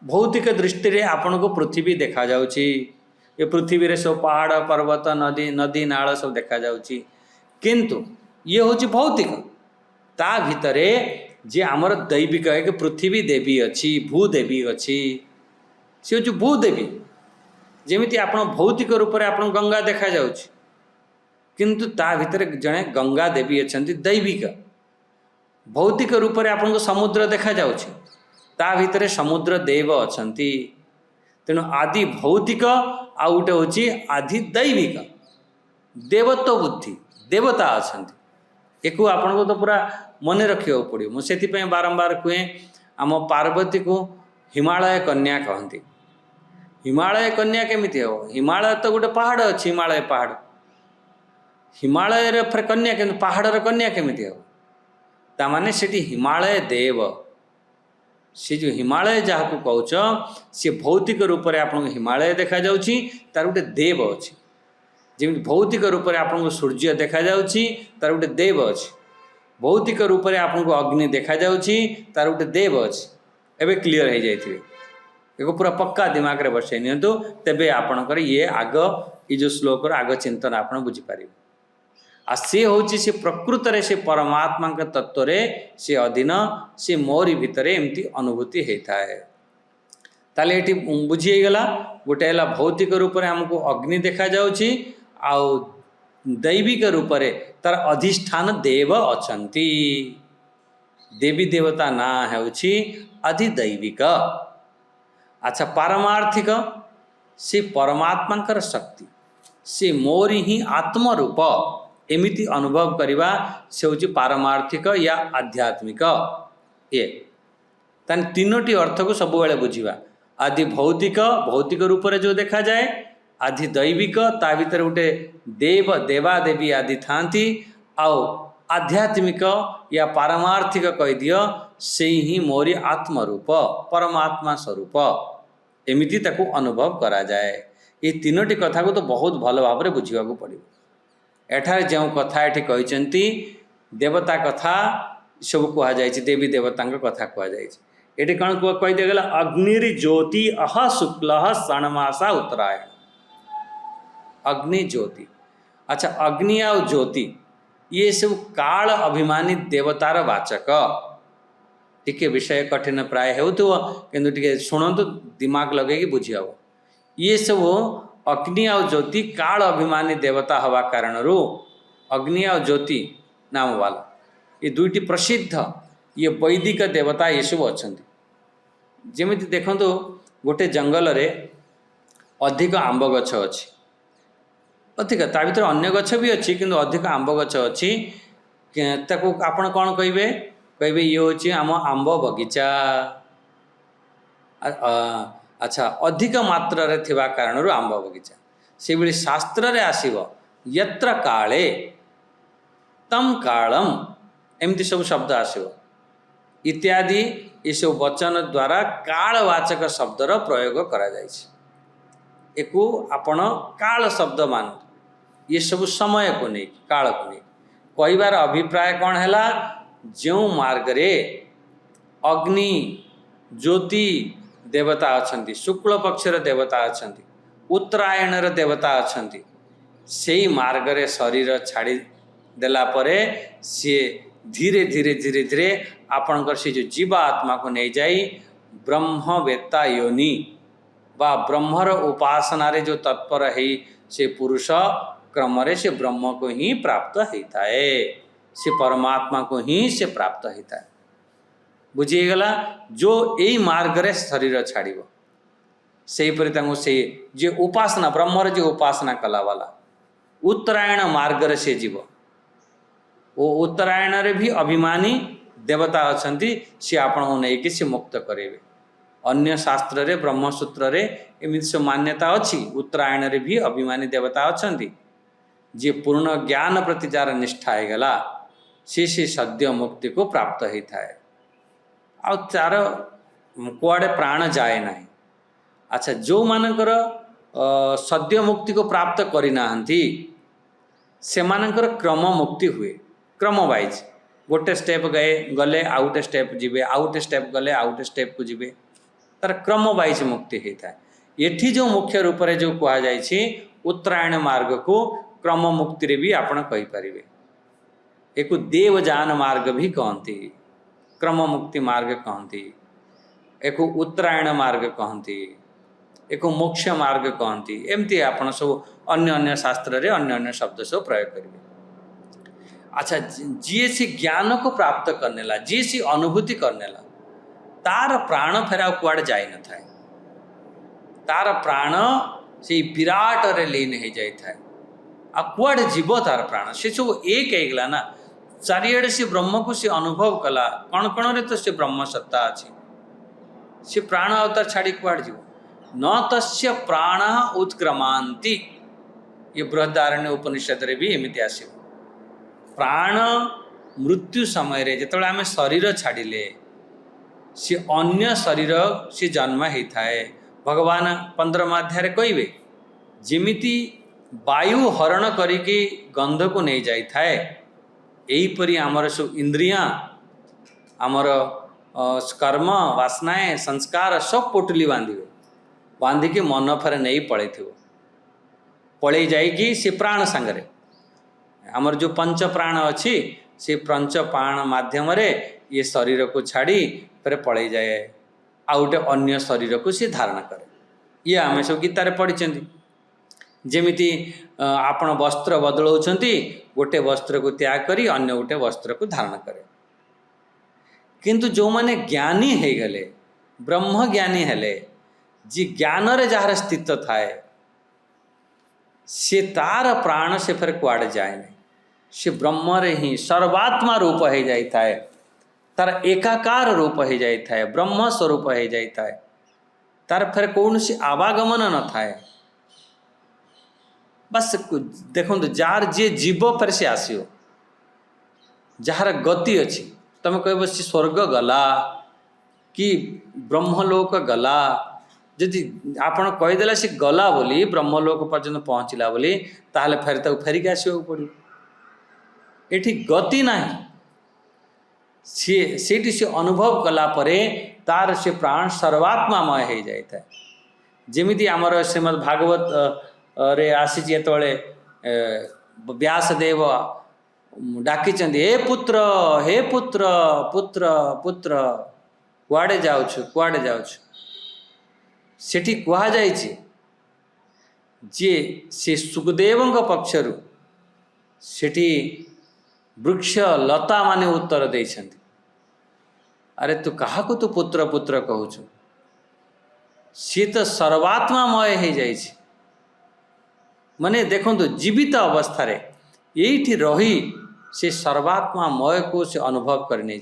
S3: भौतिक दृष्टि रे आपण को पृथ्वी देखा जाउची ये पृथ्वी रे सब पहाड़ पर्वत नदी नदी नाल सब देखा जाउची किंतु ये होची भौतिक ता भितरे जे आमर दैविक है कि पृथ्वी देवी अच्छी भूदेवी अच्छी सी हूँ भूदेवी जेमिति आपण भौतिक रूप से आप गंगा देखा जाउछि किंतु ता भितर जड़े गंगा देवी अच्छा दैविक भौतिक रूप से आपको समुद्र देखा जाउछि ता भितर समुद्र देव अछंती तेणु आदि भौतिक आ गोटे होछि आदि दैविक देवत्व बुद्धि देवता अछंती एकु आपन को तो पूरा मन रखियो पड़ो मुझे बारंबार कहे आम पार्वती को हिमालय कन्या कहती हिमालय कन्या केमिति हो हिमालय तो गोटे पहाड़ अच्छी हिमालय पहाड़ हिमालय रे फिर कन्या के पहाड़ रे कन्या केमिति हो तामाने सेठी हिमालय देव से जो हिमालय जहाँ को कौच सी भौतिक रूप से आपको हिमालय देखा जाउछि तार गोटे देव अच्छी जमी भौतिक रूप से आपको सूर्य देखा जाउछि तार गोटे देव अच्छी भौतिक रूप से आपको अग्नि देखा जाउछि तार गोटे देव अच्छी एवं क्लीयर हो जाइए एक पूरा पक्का दिमाग रे बसई नियंतु तेबे आपणकर ये आग ये जो श्लोकर आग चिंतन आप बुझीपारे आ सी हूँ सी प्रकृत रे से परमात्मा के तत्व रे से अधीन से मोरी भितर एमती अनुभूति होता है ताले ये बुझीगला गोटे है भौतिक रूप से आमको अग्नि देखा जाउछि आउ दैविक रूप से तार अधिष्ठान देव अछंती देवी देवता ना है अधिदैविक अच्छा पारमार्थिक से परमात्मा शक्ति से मोरी ही आत्मरूप एमिति अनुभव करवा से हूँ पारमार्थिक या आध्यात्मिक ये तान तीनोटी अर्थ को सब बेले बुझा आदि भौतिक भौतिक रूप से जो देखा जाए आदि दैविक ता भीतर गोटे देव देवादेवी आदि थांती आउ आध्यात्मिक या पारमार्थिक कह दियो से ही मोरी आत्मरूप परमात्मा स्वरूप एमिति ताकू अनुभव करा जाए ये तीनोटी कथा को तो बहुत भल भाव में बुझा पड़ो एठार जो कथा ये कहते देवता कथा सब कहुई देवी देवता कथा कहुई ये कौन कही दिगला अग्निर्ज्योति अह शुक्ल षणमासा उत्तरायण अग्नि ज्योति अच्छा अग्नि आ ज्योति ये सब काल अभिमानी देवतार वाचक टिके विषय कठिन प्राय हो शुणु दिमाग लगे बुझी हम ये सब अग्नि आ ज्योति काल अभिमानी देवता हवा कारण अग्नि आ ज्योति नाम वाला ये दुईटी प्रसिद्ध ये वैदिक देवता ये सब अच्छा जमी देखु गोटे जंगल रे अधिक आंब गछ अच्छी अधिक ता भीतर अन्य गछ भी अच्छी किंतु अधिक आंब गछ अच्छी ताको आपण कौन कहे कहे ये हूँ आम आंब बगीचा अच्छा अधिक मात्रा रे थिबा कारण आंब बगीचा से भाई शास्त्र रे आसीबो यत्र काले तम कालम एमती सब शब्द आसीबो इत्यादि ये सब वचन द्वारा कालवाचक शब्दर प्रयोग करा जाइछि एको आपण काल शब्द मान ये सब समय को नहीं काल को नहीं कहबार अभिप्राय कौन है जो मार्ग रे अग्नि ज्योति देवता अच्छा शुक्ल पक्षर देवता अच्छा उत्तरायणर देवता अच्छा से मार्ग रे शरीर छाड़ी देला परे सी धीरे धीरे धीरे धीरे आपणकर से जो जीवा आत्मा को नहीं जाई ब्रह्मवेत्ता योनि बा ब्रह्मर उपासना रे जो तत्पर है से पुरुष क्रम रे से ब्रह्म को ही प्राप्त होता है से परमात्मा को ही से प्राप्त होता है बुझीगला जो यही मार्ग रे शरीर छाड़ब से से जे उपासना ब्रह्मर जो उपासना कला वाला उत्तरायण मार्ग रे से जीव वो उत्तरायण रे भी अभिमानी देवता अच्छा सी आपण को नहीं सी मुक्त करेंगे अन्य शास्त्र रे ब्रह्मसूत्र रे एमती सब मान्यता अच्छी उत्तरायण रे भी अभिमानी देवता अच्छा जे पूर्ण ज्ञान प्रति जार निष्ठा होगला सी सद्य मुक्ति को प्राप्त होता है आ तार कुआड़े प्राण जाए ना अच्छा जो मानकर सद्य मुक्ति को प्राप्त करना से मानकर क्रम मुक्ति हुए क्रम वाइज गोटे स्टेप गए गले आउटे स्टेप जीवे आउटे स्टेप गले आउटे स्टेप को जीवे तार क्रम वाइज मुक्ति होता है एठी जो मुख्य रूप से जो कहुई उत्तरायण मार्ग को क्रम मुक्ति रे भी आपण कहि परिबे एक देवजान मार्ग भी कहती क्रम मुक्ति मार्ग कहती एक उत्तरायण मार्ग कहती एक मोक्ष मार्ग कहती एमती आपण सब अन्य अन्य शास्त्र रे अन्य अन्य शब्द सब प्रयोग करेंगे अच्छा जी सी ज्ञान को प्राप्त करने ला जी सी अनुभूति करने ला तार प्राण फेरा कुआड़े जाए न था तार प्राण से विराट रे लीन हो जाए था आ कुआड़े जीव तार प्राण से सब एक होगला ना चारिड़े से ब्रह्म को से अनुभव कला कण कण रे तो से ब्रह्म सत्ता अच्छी से प्राण अवतार छाड़ी कुआड़ जीव न तस्य प्राण उत्क्रमांति ये बृहदारण्य उपनिषद रे भी एमती आसो प्राण मृत्यु समय रे जिते आम शरीर छाड़िले सी अन्य शरीर सी जन्म होता है। भगवान 15 अध्याय कहबे जिमिति वायु हरण करिकी गंध को नहीं जाई थाए एहीपरि आमर सब इंद्रिया आमर कर्म वासनाएं संस्कार सब पोटली बांधिकी मन फेर नहीं पड़े पड़े जाइकी से प्राण सांगरे आमर जो पंच प्राण अच्छी से पंच प्राण माध्यम ये शरीर को छाड़ी फिर पड़े जाए आ गोटे अन्य शरीर को सी धारण करे। ये आम सब गीतार पढ़ी जेमिति आपण वस्त्र बदलाउछंती गोटे वस्त्र को त्याग करी अन्य गोटे वस्त्र को धारण करे। किंतु जो माने ज्ञानी है गले ब्रह्म ज्ञानी हेले जी ज्ञान रे जार स्थित थाए से तार प्राण से फिर कुआड़े जाए नहीं से ब्रह्म रे ही सर्वात्मा रूप हो जाता है तार एकाकार रूप हो जाता है ब्रह्म स्वरूप हो जाता है तार फिर कौन सी आवागमन न थाए बस देखो जार जे जीव फिर से आसियो जार गति अच्छी तुम कह सी स्वर्ग गला कि ब्रह्मलोक गला जदि आपण कहीदेला सी गला बोली ब्रह्मलोक पर्यंत पहुँचला बोली ताहले फेर तक फेरिक आसवाक पड़ो एठी गति नहीं सी से अनुभव कला परे तार से प्राण सर्वात्मामय हो जाता है। जेमिति आमर श्रीमद् भागवत रे आसी जेतबेले व्यासदेव डाकी हे पुत्र पुत्र पुत्र कुआड़े जाउछु सेठी कहा जाइछि जे से सुखदेव पक्षरु सेठी वृक्ष लता माने उत्तर देइछन्ति अरे तू कहा को तू पुत्र पुत्र कहूछु सी तो सर्वात्मामय हो जाइछि माने देखंतु जीवित अवस्था रे एठी रही से सर्वात्मामय को से अनुभव करने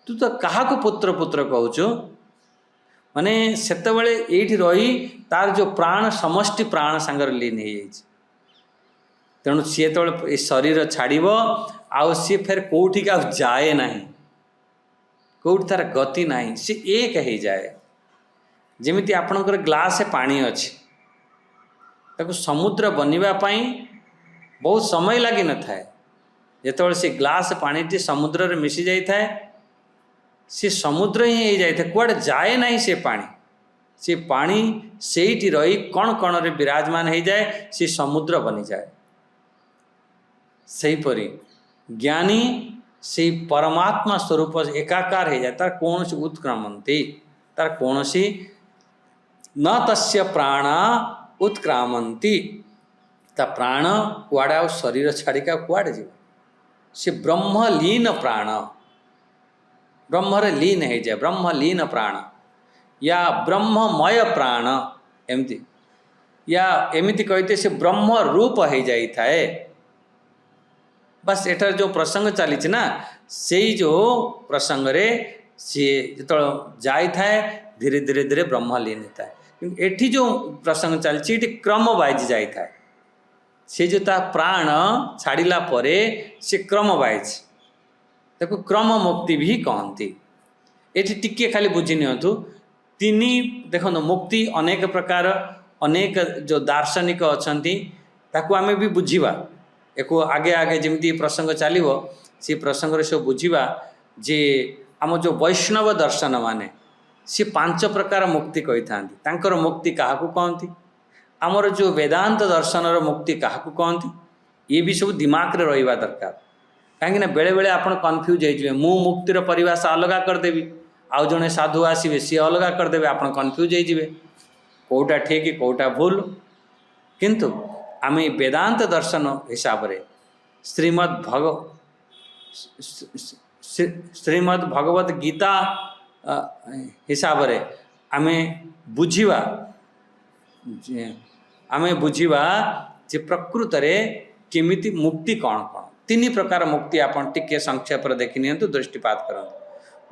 S3: तू तो कहा को पुत्र पुत्र कहूछु माने सेतबेले एठी रही तार जो प्राण समष्टि प्राण सांगर लीन हो जाइछि तेणु सी तो शरीर छाड़ब आउ सी फिर कौटी का जाए नहीं कौटी तार गति नहीं सी एक हो जाए जेमिति आपणकर ग्लास पानी अच्छी ताको समुद्र बनवा बहुत समय लगी न थाए जिते से ग्लास पानी समुद्र रे मिसी जाई थाए सी समुद्र ही हो जाए कुआड़े जाए नहीं से पानी सेठी रही कण कण रे विराजमान हो जाए सी समुद्र बनी जाए। सहीपरि ज्ञानी से परमात्मा स्वरूप एकाकार हो जाए तार कौन सी उत्क्रामंती तार कौन सी न तस्य प्राण उत्क्रामंती ता प्राण कुआड़े आ शरीर छाड़िका कुआड़े जीव से ब्रह्मलीन प्राण ब्रह्मरे लीन हो जाए ब्रह्मलीन प्राण या ब्रह्ममय प्राण एमती या एमती कहते से ब्रह्म रूप हो जाई थाए। बस एटार जो प्रसंग चली ना से जो प्रसंग रे सी जो जाई थाए धीरे धीरे धीरे ब्रह्मलीन होता है एठी जो प्रसंग चलती क्रम वाइज जाई थाए से जो ता प्राण छाड़िला परे से क्रम वाइज ताको क्रम मुक्ति भी कहती। एठी टिके खाली बुझी नियंतु तीन देखो मुक्ति अनेक प्रकार अनेक जो दार्शनिक अछंती ताको आमे भी बुझीबा एको आगे आगे जमी प्रसंग चलो सी प्रसंग रे सब बुझीबा जे आम जो वैष्णव दर्शन माने सी 5 प्रकार मुक्ति कही था तांकर मुक्ति क्या कहती आमर जो वेदांत दर्शन मुक्ति क्या कहती ये भी सब दिमाग रे रहिबा दरकार कहीं बेले बेले आप कन्फ्यूज हो मु मुक्तिर परिभाषा अलग करदेवी आउ जड़े साधु आसवे सी अलग करदे आप कन्फ्यूज हो कौटा ठीक कौटा भूल किंतु आम वेदांत दर्शन हिसाब रे श्रीमद् भगवत गीता हिसाब रे आमे बुझीवा जे प्रकृत रे केमिति मुक्ति कौन कौन 3 प्रकार मुक्ति आपन टिके संक्षेप रे देखि नियंतु दृष्टिपात करंतु।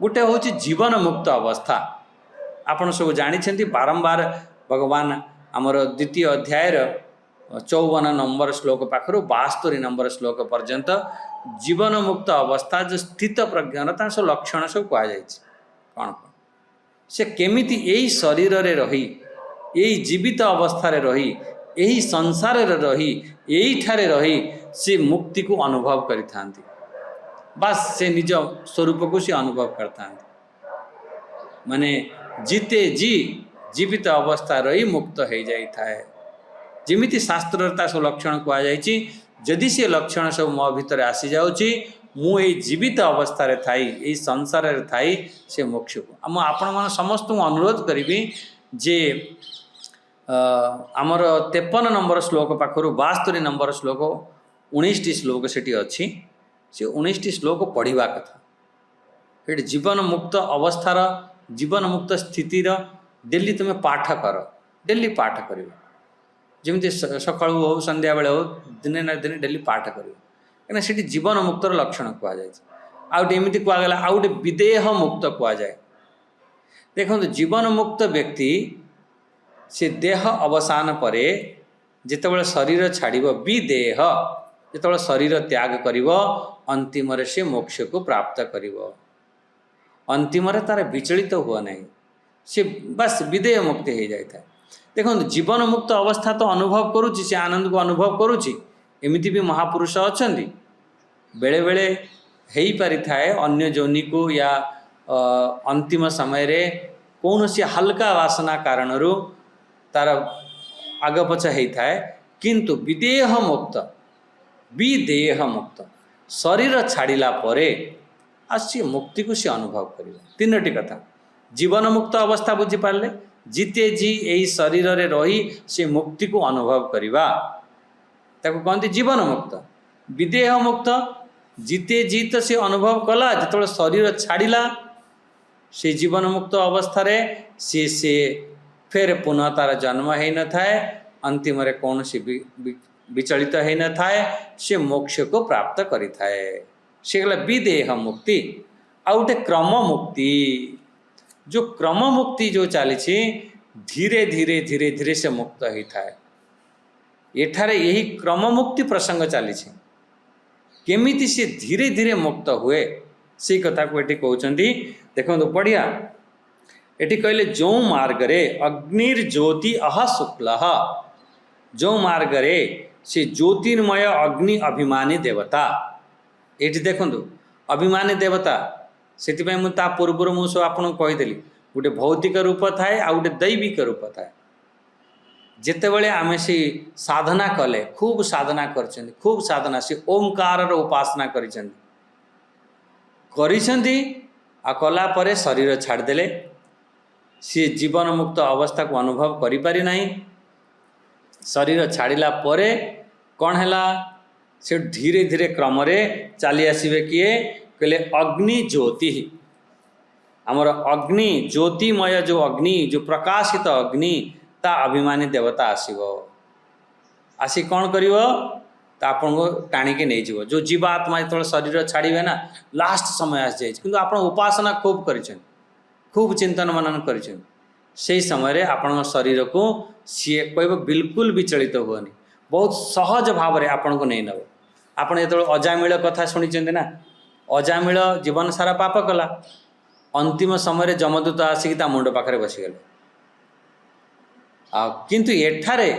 S3: गोटे हूँ जीवन मुक्त अवस्था आपन सब जानी बारंबार भगवान आमर द्वितीय अध्याय 54 नंबर श्लोक पाखर 72 नंबर श्लोक पर्यंत जीवन मुक्त अवस्था जो स्थित प्रज्ञान सब लक्षण सब कह कौन कौन से केमिति यही शरीर रे रही यही जीवित अवस्था रे रही यही संसार रे रही यही ठारे रही से मुक्ति को अनुभव करिथांती बस से निज स्वरूप को से अनुभव करता माने जीते जी जीवित अवस्था रही मुक्त हो जाई थाए जिमिति शास्त्रता सब लक्षण कह जाइछि जदि से लक्षण सब मो भितर आसी जाउछि मु ए जीवित अवस्था रे थाई ए संसार रे थाई से मोक्ष को मु आपण मन समस्त को अनुरोध करिबी जे आमर 53 नंबर श्लोक पाखरु 72 नंबर श्लोक 19 श्लोक सेठी अछि से 19 श्लोक पढ़िबा कथा एट जीवन मुक्त अवस्थार जीवन मुक्त स्थितिर डेली तुम पाठ कर डेली पाठ कर जमी सकाळु हो संध्या बेले हो दिने ना दिने डेली पाठ कर कहीं से जीवन मुक्तर लक्षण कहुटी कहगला आउटे विदेह मुक्त कहुए देखो जीवन मुक्त व्यक्ति से देह अवसान पर जितेबाला शरीर छाड़ विदेह जितेबाला शरीर त्याग कर अंतिम से मोक्ष को प्राप्त कर अंतिम तार विचलित हुआ नहीं से बस विदेह मुक्ति हो जाए देखो जीवन मुक्त अवस्था तो अनुभव करुच्ची से आनंद को अनुभव करुच्ची एमती भी महापुरुष अच्छा बेले बेले हो पारि थाए अन्य जोनि को या अंतिम समय रे कौन सी हल्का वासना कारण तार आग पछा होता है किंतु विदेह मुक्त शरीर छाड़िला परे सी मुक्ति को सी अनुभव कर तीनोटी कथा जीवन मुक्त अवस्था बुझीपारे जीते जी यही शरीर रे रही से मुक्ति को अनुभव करवा ताको कहते जीवन मुक्त विदेह मुक्त जीते जी तो से अनुभव कला जो शरीर छाड़िला से जीवन मुक्त अवस्था रे से फिर पुनः तार जन्म हो न थाए अंतिम रे कौन सी विचलित हो न थाए से मोक्ष को प्राप्त करि थाए से गला विदेह मुक्ति आउटे क्रम मुक्ति जो क्रम मुक्ति जो चली धीरे धीरे धीरे धीरे से मुक्त होता है एठारे यही क्रम मुक्ति प्रसंग चली केमिति से धीरे धीरे मुक्त हुए से कथा को ये कहते देखो पढ़िया ये कहले जो मार्ग रे अग्निर्ज्योति अह शुक्ल जो मार्ग रे से ज्योतिर्मय अग्नि अभिमानी देवता ये देखु अभिमानी देवता से पूर्व मुझे आपको कहीदेली गोटे भौतिक रूप थाए आ गोटे दैविक रूप थाए जितेबले आम से साधना कले खूब साधना कर खूब साधना से ओमकार उपासना कला परे शरीर छाड़देले सी जीवन मुक्त अवस्था को अनुभव करि पारि नाही शरीर छाड़िला परे कौन है से धीरे धीरे क्रम चली आसवे किए कहले अग्नि ज्योति आमर अग्नि ज्योतिमय जो अग्नि जो प्रकाशित अग्नि ता अभिमानी देवता आसो आसी कौन कर आपन को टाणिकी नहीं जीव जो जीवात्मा जो शरीर छाड़े ना लास्ट समय आस जाए कि आप उपासना खूब कर खूब चिंतन मनन कर समय आपण शरीर को सी कह बिल्कुल विचलित हुए बहुत सहज भाव में आपण को नहीं नब आपड़ जो अजामिल कथा शुणी ना अजामिल जीवन सारा पाप कला अंतिम समय जमदूत आसिक मुंड पाखे बसीगले किंतु एठारे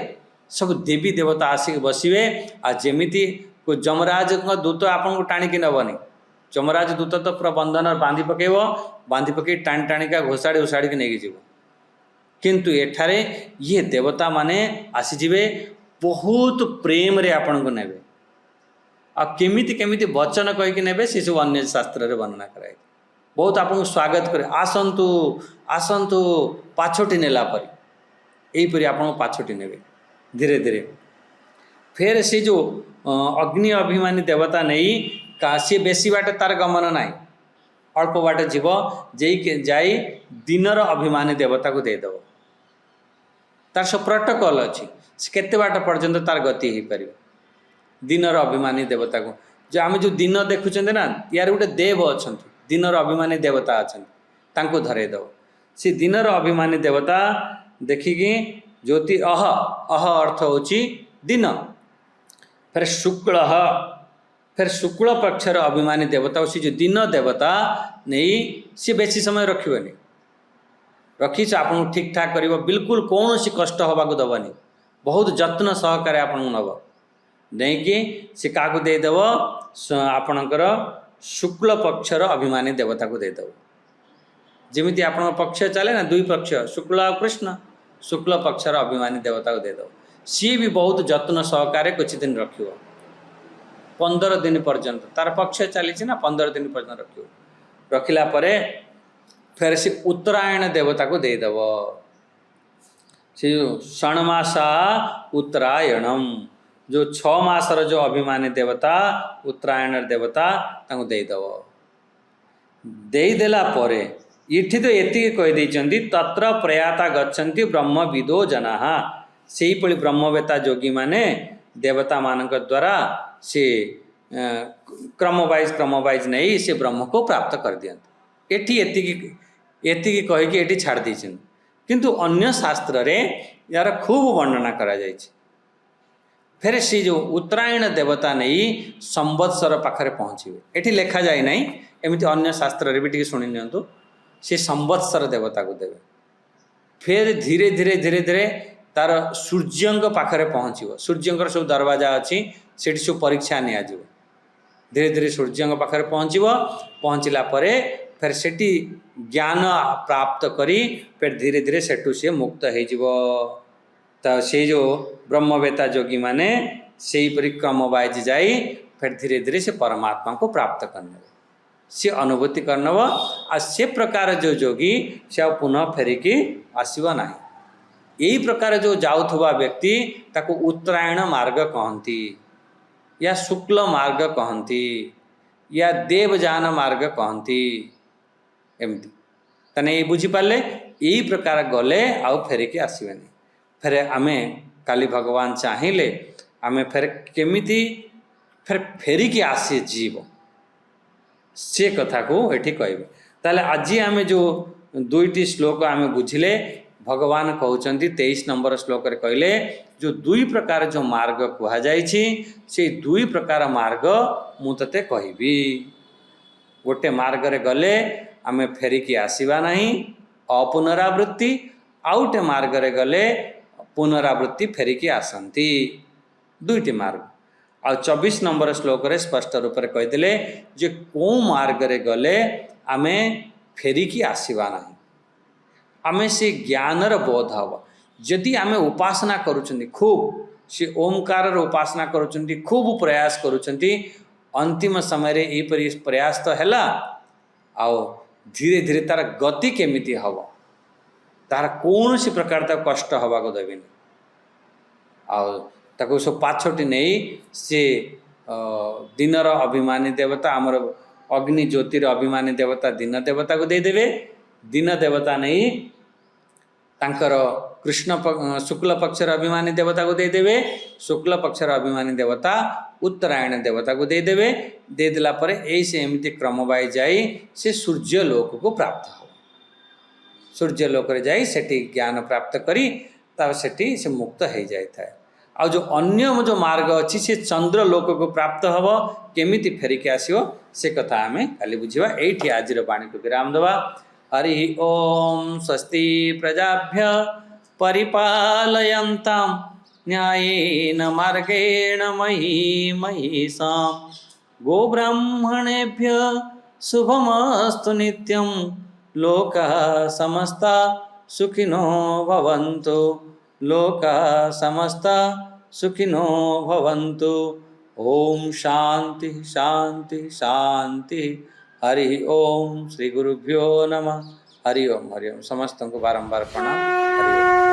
S3: सब देवी देवता आसिक बसवे आमती जमराज दूत आपन को टाणिकी नबनी जमराज दूत तो पूरा बंधन बांधि पकड़ टाणी टाणिका घोषाड़ी उषाड़ी नहीं जीव किंतु एठारे ये देवता माने आसीजिवे बहुत प्रेम रे आपन को नेबे आ केमिति केमिति वचन कहीकि नेबे से सब अन्य शास्त्र रे वर्णना कराए बहुत आपन स्वागत करे आसंतु आसंतु पाछोटी नेला परी एहीपरि आपन पाछोटी नेबे धीरे धीरे फिर से जो अग्नि अभिमानी देवता नहीं का सी बेसी बाट तार गमन नाई अल्प बाट जीव जाई दिनर अभिमानी देवता को देदेव तार सब प्रोटोकॉल अच्छी केते बाट पर्यंत तार गति हो पार दिनर अभिमानी देवता को जो आम जो दिन देखुं ना यार गोटे देव अच्छा दिनर अभिमानी देवता अच्छा धरेदेव से दिनर अभिमानी देवता देखिकी ज्योति अह अर्थ होची दिन फिर शुक्ल फिर शुक्ल पक्षर अभिमानी देवता सी जो दिन देवता नहीं सी बेसी समय रखिबनी रखीच आपन ठीक ठाक करिवो बिल्कुल कौन सी कष्ट होबाको दबनी बहुत जत्न सहकारे आपन नब नहीं कि सी काको दे देव आपणकर शुक्ल पक्षर अभिमानी देवता को दे देव जेमिति आपण पक्ष चले ना दुई पक्ष शुक्ल और कृष्ण शुक्ल पक्षर अभिमानी देवता को दे देव सी भी बहुत जत्न सहकारे कुछ दिन रखिवो 15 दिन पर्यंत तार पक्ष चली ना 15 दिन पर्यंत रखिवो रखिला परे फिर से उत्तरायण देवता को दे देव से षणमासा उत्तरायणम जो 6 मासर जो अभिमानी देवता उत्तरायण देवता तांको दे देव देदेला परे इठी तो एति कहि दैचंती तत्र प्रयाता गच्छन्ति ब्रह्मविदो जनाः सेही पळी ब्रह्मवेता योगी माने देवता मानक द्वारा से क्रम वाइज नहीं से ब्रह्म को प्राप्त कर दियंत एठी एति कहि कि एठी छाड़ दैछन किंतु अन्य शास्त्र रे यार खूब वर्णना करा जायछि फिर से जो उत्तरायण देवता नहीं संवत्सर पाखरे पहुँचे एठी लेखा जाए नहीं एमती अन्य शास्त्र रे भी टिके सुनि नियंतु से संवत्सर देवता को देवे फिर धीरे धीरे धीरे धीरे तार सूर्यंक पाखरे पहुँचो सूर्यंकर सब दरवाजा अच्छी से सब परीक्षा निया धीरे धीरे सूर्यंक पाखरे पहुँचला परे फिर सेठी ज्ञान प्राप्त करी फिर धीरे धीरे सेठू से मुक्त हो तो से जो ब्रह्मवेता योगी माने से क्रम वाइज जाई फिर धीरे धीरे से परमात्मा को प्राप्त करने से अनुभूति करनव आ से प्रकार जो योगी से पुनः फेरिकी आसवा ना यही प्रकार जो जाऊथुवा व्यक्ति ताको उत्तरायण मार्ग कहती या शुक्ल मार्ग कहती या देवजान मार्ग कहती एमती तने ये बुझीपारे यही प्रकार गले आउ फेरिकी आसबेनि फिर आमे काली भगवान चाहिए आमे फिर केमिति फिर फेरिकी आसे जीव से कथा को एठी कहबे ताले आज आमे जो दुईटी श्लोक आमे बुझिले भगवान कहउचंती 23 नंबर श्लोक रे कहले जो दुई प्रकार जो मार्ग कहा जायछि से दुई प्रकार मार्ग मु तते कहबी गोटे मार्ग रे गले आमे फेरिकी आसीबा नहीं अपुनरावृत्ति आउटे मार्ग रे गले पुनरावृत्ति फेरिकी आसंती दुईटी मार्ग आ 24 नंबर श्लोक रे स्पष्ट रूप से कहीदेले जे को मार्ग रे गले आमे फेरिकी आसीबा नहीं आमे से ज्ञानर बोध हवा जदि आमे उपासना करूछंती खूब से ओमकार उपासना करूछंती खूब प्रयास करूछंती अंतिम समय रे ए प्रयास तो हैला आ धीरे धीरे तार गति केमिति हवा तार कौन सी प्रकार तक कष्ट हवा को देबेनी आ ताको सब पाछोटी नहीं से दिनर अभिमानी देवता आमर अग्नि ज्योतिर अभिमानी देवता दिन देवता को दे देवे दिन देवता नहीं तांकर कृष्ण शुक्ल पक्षर अभिमानी देवता को दे देवे शुक्ल पक्षर अभिमानी देवता उत्तरायण देवता को दे देवे दे देला परे ऐसे एमती क्रम वाइज जाई से सूर्य लोक को प्राप्त हो सूर्य लोक रे जाई सेठी ज्ञान प्राप्त करी तब सेठी से मुक्त हो जाए था आ जो अन्य जो मार्ग अच्छी से चंद्र लोक को प्राप्त हम केमिति फेरिकी आसो से कथा आम काली बुझा ये आज वाणी को विराम दवा हरि ओम स्वस्ति प्रजाभ्य परिपालयन्तां न्यायेन मार्गेण मही महिषां गोब्राह्मणेभ्य शुभमस्तु नित्यं लोकाः समस्ता सुखिनो भवन्तु लोकाः समस्ता सुखिनो भवन्तु ओम शांति शांति शांति हरि ओम श्री गुरुभ्यो नमः हरि ओम समस्त को बारंबार प्रणाम हरि ओम।